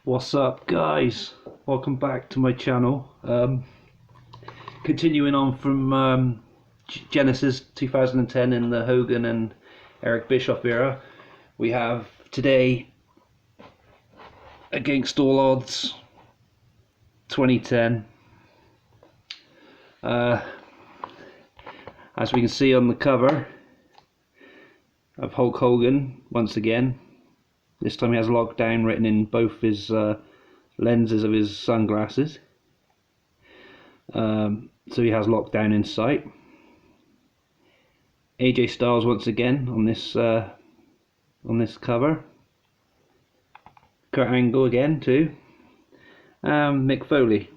What's up, guys? Welcome back to my channel. Continuing on from Genesis 2010 in the Hogan and Eric Bischoff era, we have today Against All Odds 2010. As we can see on the cover of Hulk Hogan once again. This time he has lockdown written in both his lenses of his sunglasses. So he has lockdown in sight. AJ Styles once again on this cover. Kurt Angle again too. Mick Foley.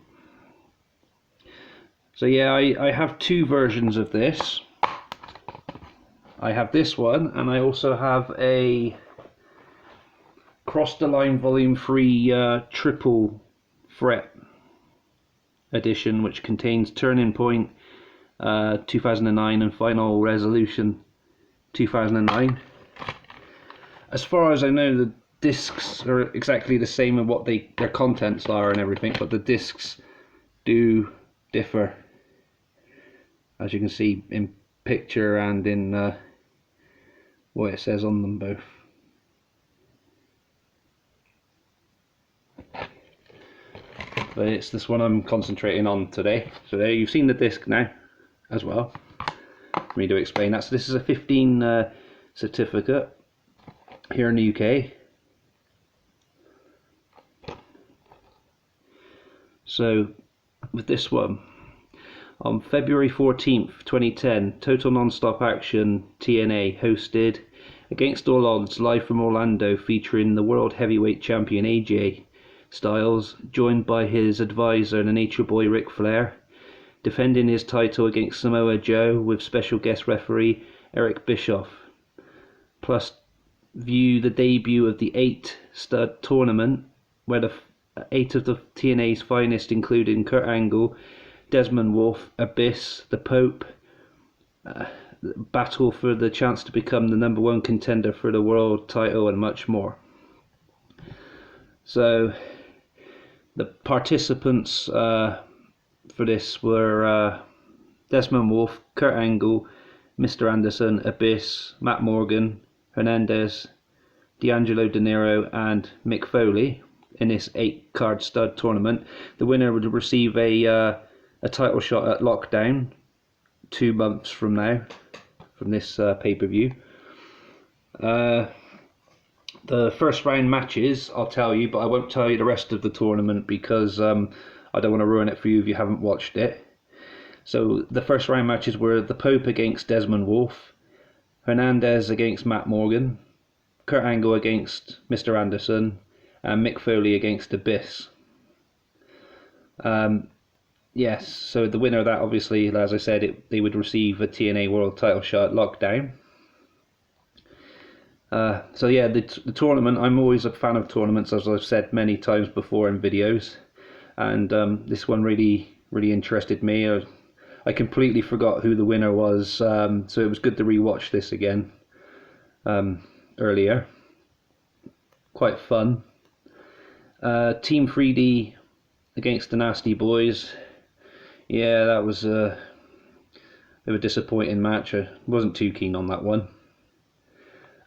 So yeah, I have two versions of this. I have this one, and I also have a Cross the Line Volume 3 triple threat edition, which contains Turning Point 2009 and Final Resolution 2009. As far as I know, the discs are exactly the same in what their contents are and everything, but the discs do differ, as you can see in picture and in what it says on them both. But it's this one I'm concentrating on today. So there, you've seen the disc now as well. For me to explain that. So this is a 15 certificate here in the UK. So with this one, on February 14th 2010, Total Non-Stop Action TNA hosted Against All Odds live from Orlando, featuring the World Heavyweight Champion AJ Styles, joined by his advisor, the Nature Boy Ric Flair, defending his title against Samoa Joe with special guest referee Eric Bischoff. Plus, view the debut of the 8-stud tournament, where the 8 of the TNA's finest, including Kurt Angle, Desmond Wolfe, Abyss, the Pope, battle for the chance to become the #1 contender for the world title, and much more. So the participants for this were Desmond Wolfe, Kurt Angle, Mr. Anderson, Abyss, Matt Morgan, Hernandez, D'Angelo De Niro, and Mick Foley in this 8-card stud tournament. The winner would receive a title shot at Lockdown 2 months from now, from this pay-per-view. The first round matches I'll tell you, but I won't tell you the rest of the tournament because I don't want to ruin it for you if you haven't watched it. So the first round matches were the Pope against Desmond Wolfe, Hernandez against Matt Morgan, Kurt Angle against Mr. Anderson, and Mick Foley against Abyss. Yes, so the winner of that, obviously, as I said, they would receive a TNA World title shot at Lockdown. So yeah, the tournament, I'm always a fan of tournaments, as I've said many times before in videos, and this one really interested me. I completely forgot who the winner was, so it was good to rewatch this again earlier. Quite fun. Team 3D against the Nasty Boys. Yeah, that was a bit of a disappointing match. I wasn't too keen on that one.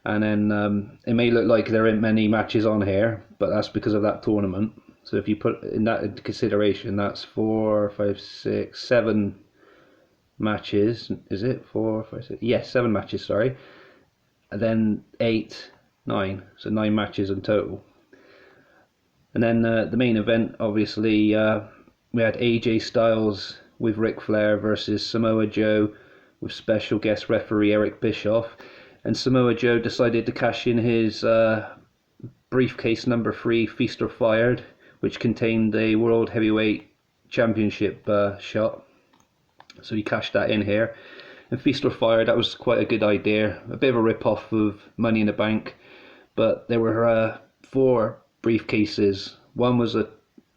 And then it may look like there aren't many matches on here, but that's because of that tournament. So if you put in that into consideration, that's 4, 5, 6, 7 matches. Is it 4, 5, 6? Yes, 7 matches. Sorry, and then 8, 9. So 9 matches in total. And then the main event, obviously, we had AJ Styles with Ric Flair versus Samoa Joe with special guest referee Eric Bischoff. And Samoa Joe decided to cash in his briefcase number 3, Feast or Fired, which contained a World Heavyweight Championship shot. So he cashed that in here. And Feast or Fired, that was quite a good idea. A bit of a rip-off of Money in the Bank. But there were 4 briefcases. One was a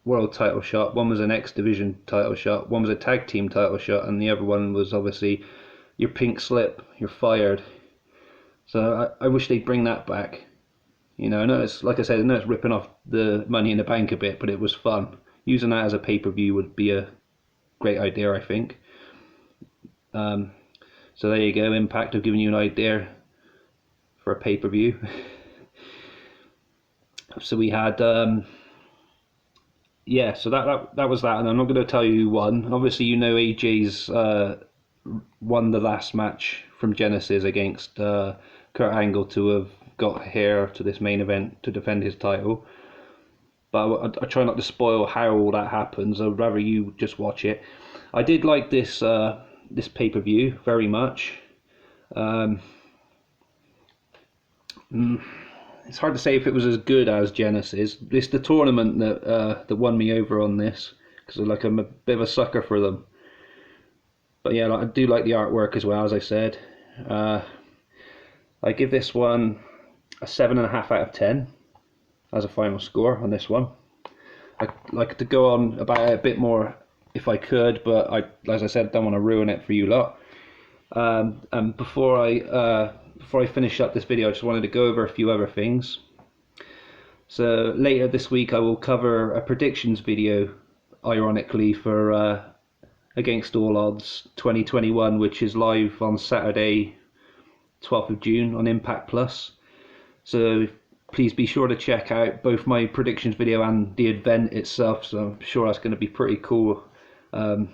World title shot, one was an X Division title shot, one was a Tag Team title shot, and the other one was obviously your pink slip, your Fired. So I wish they'd bring that back. You know, I know it's, like I said, I know it's ripping off the Money in the Bank a bit, but it was fun. Using that as a pay-per-view would be a great idea, I think. So there you go, Impact have given you an idea for a pay-per-view. So we had, yeah, so that was that, and I'm not going to tell you who won. Obviously, you know AJ's won the last match from Genesis against Kurt Angle to have got here to this main event to defend his title. But I try not to spoil how all that happens. I'd rather you just watch it. I did like this this pay-per-view very much. It's hard to say if it was as good as Genesis. It's the tournament that won me over on this, because like I'm a bit of a sucker for them. But yeah, I do like the artwork as well, as I said. I give this one a 7.5 out of 10 as a final score on this one. I'd like to go on about it a bit more if I could, but as I said, don't want to ruin it for you lot. And before I finish up this video, I just wanted to go over a few other things. So later this week I will cover a predictions video, ironically, for Against All Odds 2021, which is live on Saturday 12th of June on Impact Plus. So please be sure to check out both my predictions video and the event itself, so I'm sure that's going to be pretty cool. I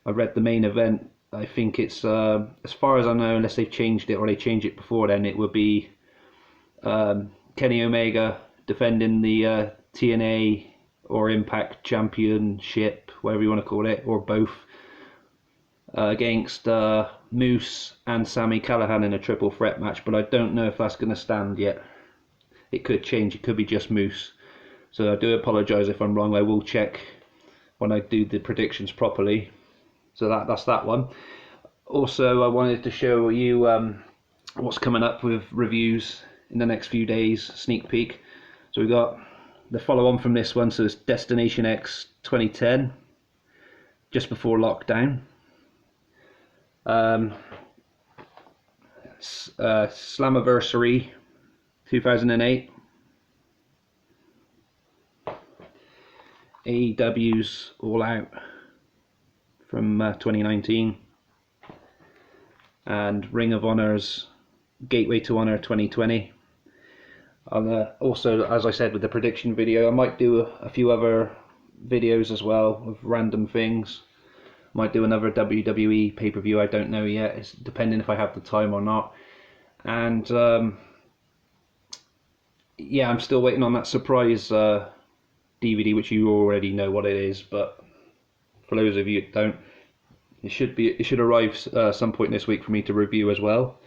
read the main event. I think it's, as far as I know, unless they've changed it or they changed it before then, it would be Kenny Omega defending the TNA or Impact Championship, whatever you want to call it, or both, against Moose and Sami Callihan in a triple threat match, but I don't know if that's going to stand yet. It could change, it could be just Moose. So I do apologise if I'm wrong. I will check when I do the predictions properly. So that's that one. Also, I wanted to show you what's coming up with reviews in the next few days, sneak peek. So we got the follow on from this one, so it's Destination X 2010, just before lockdown. Slammiversary 2008. AEW's All Out from 2019, and Ring of Honor's Gateway to Honor 2020. Also, as I said with the prediction video, I might do a few other videos as well of random things. Might do another WWE pay-per-view, I don't know yet. It's depending if I have the time or not. And yeah, I'm still waiting on that surprise DVD, which you already know what it is, but for those of you that don't, it should arrive some point this week for me to review as well.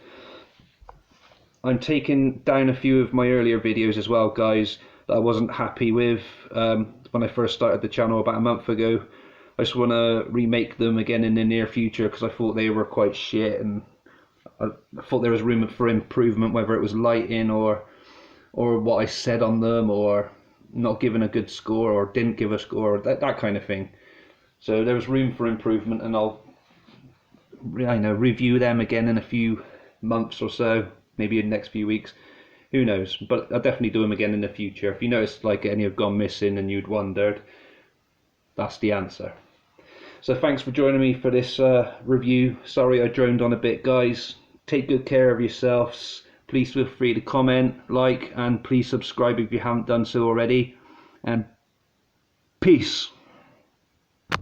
I'm taking down a few of my earlier videos as well, guys, that I wasn't happy with when I first started the channel about a month ago. I just want to remake them again in the near future because I thought they were quite shit, and I thought there was room for improvement, whether it was lighting or what I said on them, or not giving a good score or didn't give a score, that kind of thing. So there was room for improvement, and I'll review them again in a few months or so, maybe in the next few weeks, who knows, but I'll definitely do them again in the future. If you noticed like any have gone missing and you'd wondered, that's the answer. So thanks for joining me for this review. Sorry I droned on a bit, guys. Take good care of yourselves. Please feel free to comment, like, and please subscribe if you haven't done so already. And peace.